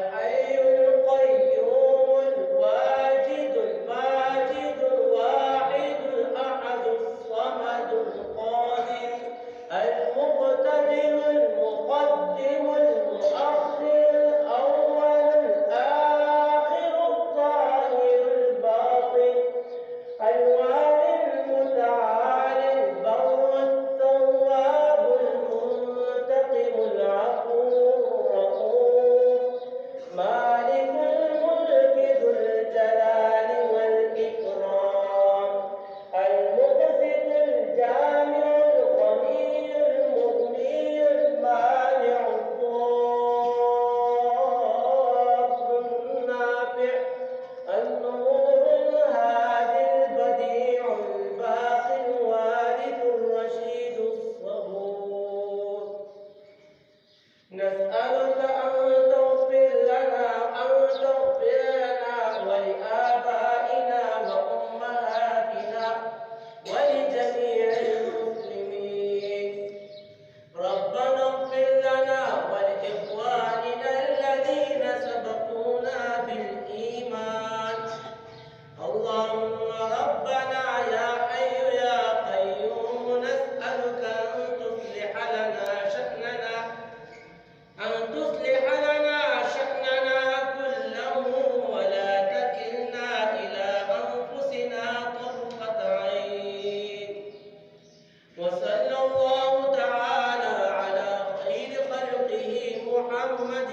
الحي القيوم الواجد الماجد الواحد الأحد الصمد القادر المقتدر المقدم المؤخر الأول الآخر الظاهر الباطن الوالي المتعالي البر التواب المنتقم العفو الرؤوف مالك الملك ذو الجلال والإكرام المقسط الجامع الغني المغني المانع الضار النافع النور الهادي البديع الباقي الوارث الرشيد الصبور نسألك أن تغفر لنا ولآبائنا وأمهاتنا ولجميع المسلمين ربنا اغفر لنا ولإخواننا الذين سبقونا بالإيمان اللهم ربنا يا حي يا قيوم نسألك أن تصلح لنا شأننا كله ولا تكلنا إلى أنفسنا طرفة عين وصلى الله تعالى على خير خلقه محمد